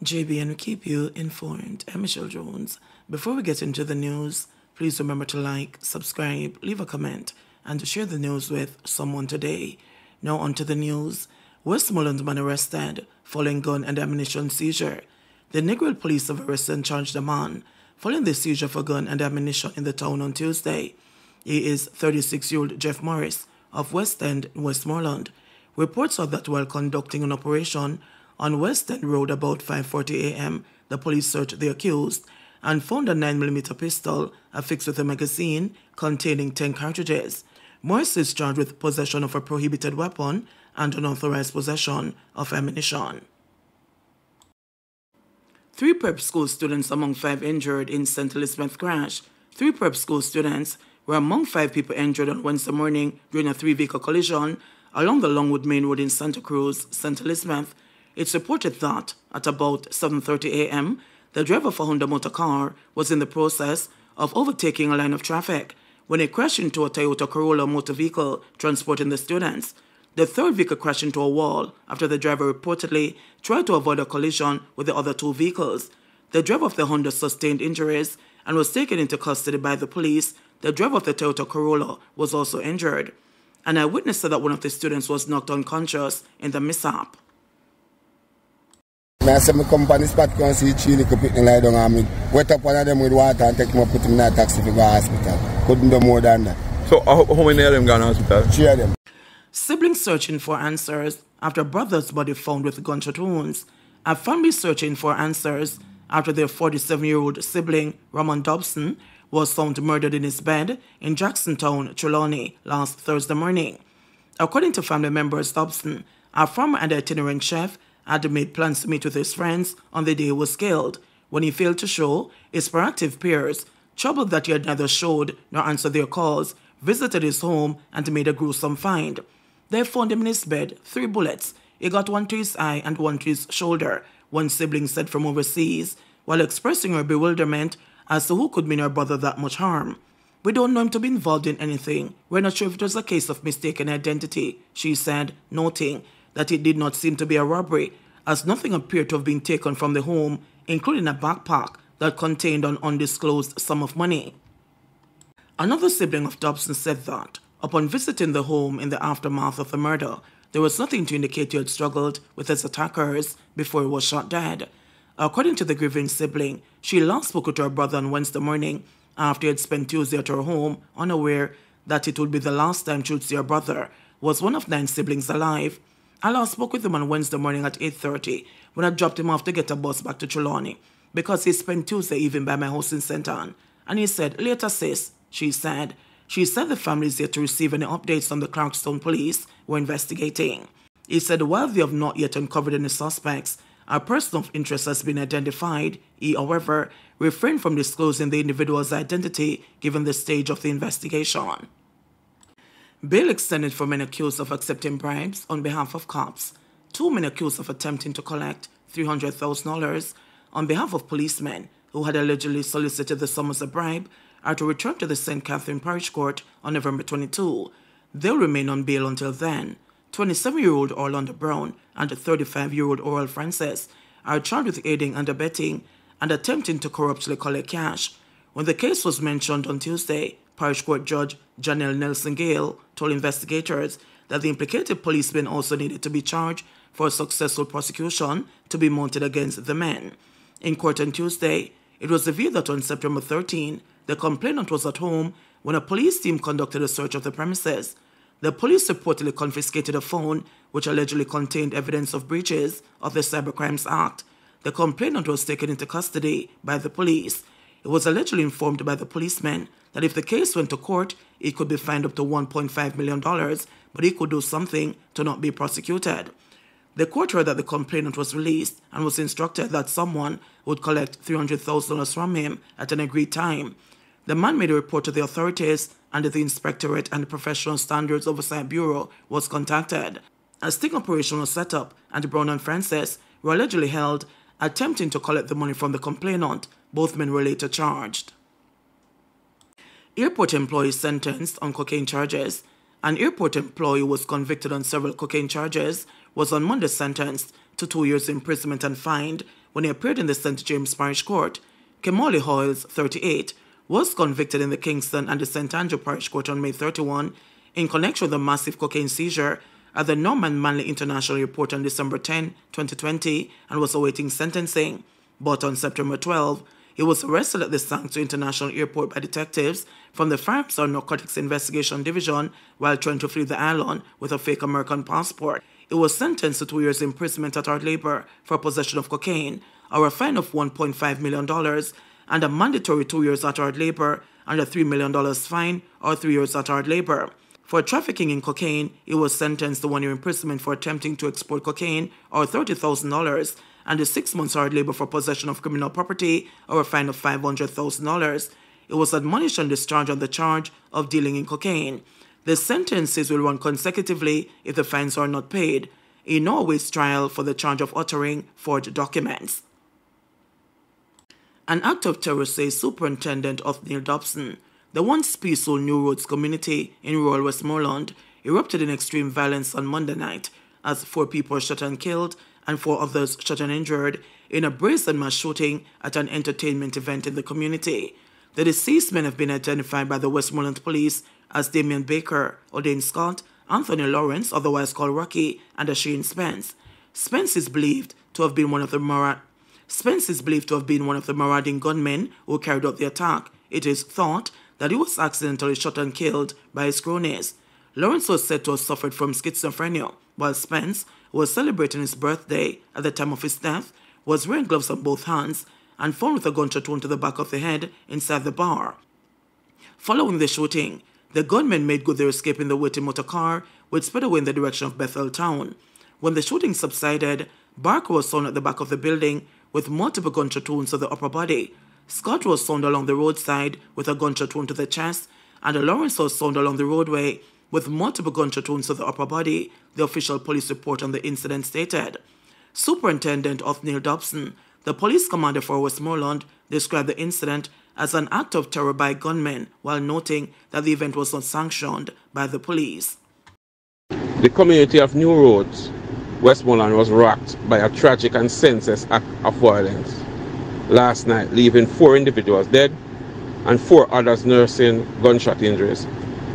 JBNN will keep you informed. I'm Michelle Jones. Before we get into the news, please remember to like, subscribe, leave a comment, and to share the news with someone today. Now on to the news. Westmoreland man arrested following gun and ammunition seizure. The Negril police have arrested and charged a man following the seizure for gun and ammunition in the town on Tuesday. He is 36-year-old Jeff Morris of West End, Westmoreland. Reports are that while conducting an operation on West End Road about 5:40 a.m., the police searched the accused and found a 9mm pistol affixed with a magazine containing 10 cartridges. Morris is charged with possession of a prohibited weapon and unauthorized possession of ammunition. 3 prep school students among 5 injured in St. Elizabeth crash. 3 prep school students were among 5 people injured on Wednesday morning during a 3-vehicle collision along the Longwood Main Road in Santa Cruz, St. Elizabeth. It's reported that at about 7:30 a.m., the driver of a Honda motor car was in the process of overtaking a line of traffic when he crashed into a Toyota Corolla motor vehicle transporting the students. The 3rd vehicle crashed into a wall after the driver reportedly tried to avoid a collision with the other 2 vehicles. The driver of the Honda sustained injuries and was taken into custody by the police. The driver of the Toyota Corolla was also injured. An eyewitness said that one of the students was knocked unconscious in the mishap. I said I come on the spot and see Chile could pick me lie down and me wet up one of them with water and take him up, put him in a taxi to go to the hospital. Couldn't do more than that. So how many of them gone to the hospital? 3 of them. Siblings searching for answers after brother's body found with gunshot wounds. A family searching for answers after their 47-year-old sibling, Ramon Dobson, was found murdered in his bed in Jacksontown, Trelawney, last Thursday morning. According to family members, Dobson, a former and itinerant chef, had made plans to meet with his friends on the day he was killed. When he failed to show, his proactive peers, troubled that he had neither showed nor answered their calls, visited his home and made a gruesome find. They found him in his bed, 3 bullets. He got one to his eye and one to his shoulder, one sibling said from overseas, while expressing her bewilderment as to who could mean her brother that much harm. "We don't know him to be involved in anything. We're not sure if it was a case of mistaken identity," she said, noting that it did not seem to be a robbery, as nothing appeared to have been taken from the home, including a backpack that contained an undisclosed sum of money. Another sibling of Dobson said that, upon visiting the home in the aftermath of the murder, there was nothing to indicate he had struggled with his attackers before he was shot dead. According to the grieving sibling, she last spoke with her brother on Wednesday morning after he had spent Tuesday at her home, unaware that it would be the last time she would see her brother, was one of 9 siblings alive. "I last spoke with him on Wednesday morning at 8:30 when I dropped him off to get a bus back to Trelawney because he spent Tuesday evening by my house in St. Ann. And he said, 'Later, sis,' she said. She said the family is yet to receive any updates from the Clarkstown police who are investigating. He said while they have not yet uncovered any suspects, a person of interest has been identified. He, however, refrained from disclosing the individual's identity given the stage of the investigation. Bail extended for men accused of accepting bribes on behalf of cops. 2 men accused of attempting to collect $300,000 on behalf of policemen who had allegedly solicited the sum as a bribe are to return to the St. Catherine Parish Court on November 22. They'll remain on bail until then. 27-year-old Orlando Brown and 35-year-old Oral Francis are charged with aiding and abetting and attempting to corruptly collect cash. When the case was mentioned on Tuesday, Parish Court Judge Janelle Nelson Gale told investigators that the implicated policemen also needed to be charged for a successful prosecution to be mounted against the men. In court on Tuesday, it was revealed that on September 13, the complainant was at home when a police team conducted a search of the premises. The police reportedly confiscated a phone which allegedly contained evidence of breaches of the Cybercrimes Act. The complainant was taken into custody by the police. It was allegedly informed by the policeman that if the case went to court, he could be fined up to $1.5 million, but he could do something to not be prosecuted. The court heard that the complainant was released and was instructed that someone would collect $300,000 from him at an agreed time. The man made a report to the authorities, and the Inspectorate and the Professional Standards Oversight Bureau was contacted. A sting operation was set up, and Brown and Francis were allegedly held attempting to collect the money from the complainant. Both men were later charged. Airport employees sentenced on cocaine charges. An airport employee who was convicted on several cocaine charges was on Monday sentenced to 2 years imprisonment and fined when he appeared in the St. James Parish Court. Kemoli Hoyles, 38, was convicted in the Kingston and the St. Andrew Parish Court on May 31 in connection with a massive cocaine seizure at the Norman Manley International Airport on December 10, 2020, and was awaiting sentencing. But on September 12, he was arrested at the Sanctuary International Airport by detectives from the Firearms and Narcotics Investigation Division while trying to flee the island with a fake American passport. He was sentenced to 2 years imprisonment at hard labor for possession of cocaine, or a fine of $1.5 million, and a mandatory 2 years at hard labor and a $3 million fine, or 3 years at hard labor. For trafficking in cocaine, he was sentenced to 1 year imprisonment for attempting to export cocaine, or $30,000, and a 6 months hard labor for possession of criminal property, or a fine of $500,000. He was admonished and discharged on the charge of dealing in cocaine. The sentences will run consecutively if the fines are not paid. He now awaits trial for the charge of uttering forged documents. An act of terror, says Superintendent Othniel Dobson. The once peaceful New Roads community in rural Westmoreland erupted in extreme violence on Monday night as 4 people were shot and killed and 4 others shot and injured in a brazen mass shooting at an entertainment event in the community. The deceased men have been identified by the Westmoreland Police as Damian Baker, O'Dane Scott, Anthony Lawrence, otherwise called Rocky, and Asheen Spence. Spence is believed to have been one of the marauding gunmen who carried out the attack. It is thought that he was accidentally shot and killed by his cronies. Lawrence was said to have suffered from schizophrenia, while Spence, who was celebrating his birthday at the time of his death, was wearing gloves on both hands and found with a gunshot wound to the back of the head inside the bar. Following the shooting, the gunmen made good their escape in the waiting motor car, which sped away in the direction of Bethel Town. When the shooting subsided, Barker was found at the back of the building with multiple gunshot wounds to the upper body. Scott was found along the roadside with a gunshot wound to the chest, and Lawrence was found along the roadway with multiple gunshot wounds to the upper body, the official police report on the incident stated. Superintendent Othniel Dobson, the police commander for Westmoreland, described the incident as an act of terror by gunmen, while noting that the event was not sanctioned by the police. The community of New Roads, Westmoreland, was rocked by a tragic and senseless act of violence last night, leaving 4 individuals dead and 4 others nursing gunshot injuries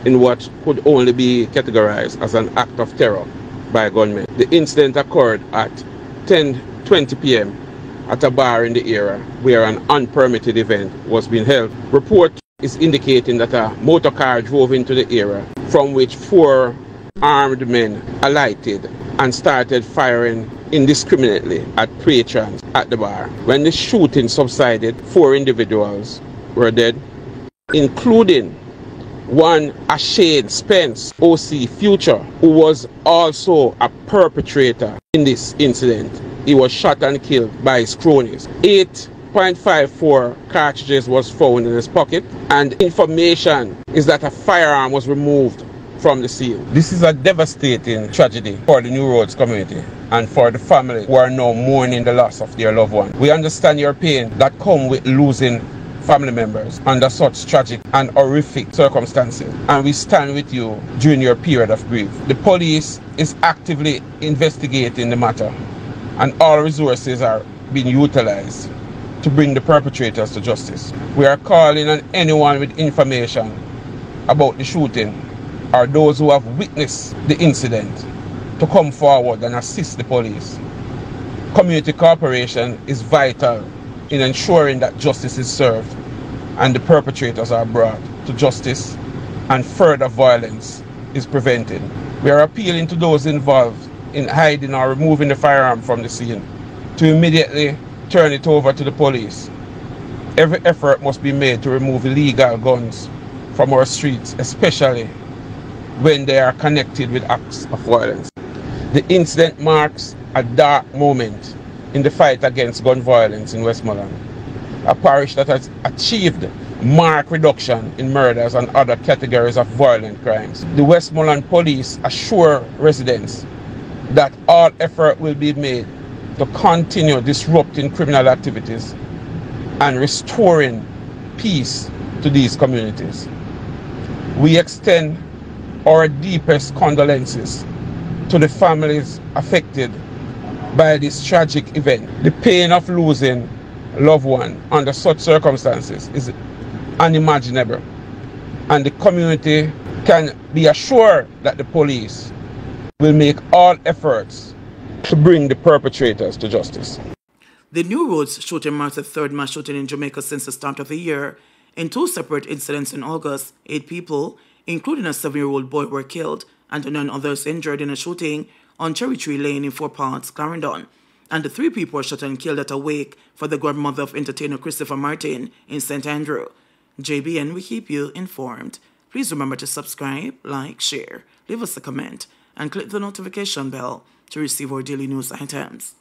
in what could only be categorized as an act of terror by gunmen. The incident occurred at 10:20 p.m. at a bar in the area where an unpermitted event was being held. Report is indicating that a motor car drove into the area from which 4 armed men alighted and started firing indiscriminately at patrons at the bar. When the shooting subsided, 4 individuals were dead, including one Asheen Spence, OC Future, who was also a perpetrator in this incident. He was shot and killed by his cronies. 8.54 cartridges was found in his pocket, and information is that a firearm was removed from the scene. This is a devastating tragedy for the New Roads community and for the family who are now mourning the loss of their loved one. We understand your pain that comes with losing family members under such tragic and horrific circumstances, and we stand with you during your period of grief. The police is actively investigating the matter, and all resources are being utilized to bring the perpetrators to justice. We are calling on anyone with information about the shooting or those who have witnessed the incident to come forward and assist the police. Community cooperation is vital in ensuring that justice is served and the perpetrators are brought to justice and further violence is prevented. We are appealing to those involved in hiding or removing the firearm from the scene to immediately turn it over to the police. Every effort must be made to remove illegal guns from our streets, especially when they are connected with acts of violence. The incident marks a dark moment in the fight against gun violence in Westmoreland, a parish that has achieved marked reduction in murders and other categories of violent crimes. The Westmoreland Police assure residents that all effort will be made to continue disrupting criminal activities and restoring peace to these communities. We extend our deepest condolences to the families affected by this tragic event. The pain of losing a loved one under such circumstances is unimaginable, and the community can be assured that the police will make all efforts to bring the perpetrators to justice. The New Roads shooting marks the third mass shooting in Jamaica since the start of the year. In 2 separate incidents in August, 8 people, including a 7-year-old boy, were killed and 9 others injured in a shooting on Cherry Tree Lane in 4 Parts, Clarendon. And the 3 people were shot and killed at a wake for the godmother of entertainer Christopher Martin in St. Andrew. JBN, we keep you informed. Please remember to subscribe, like, share, leave us a comment, and click the notification bell to receive our daily news items.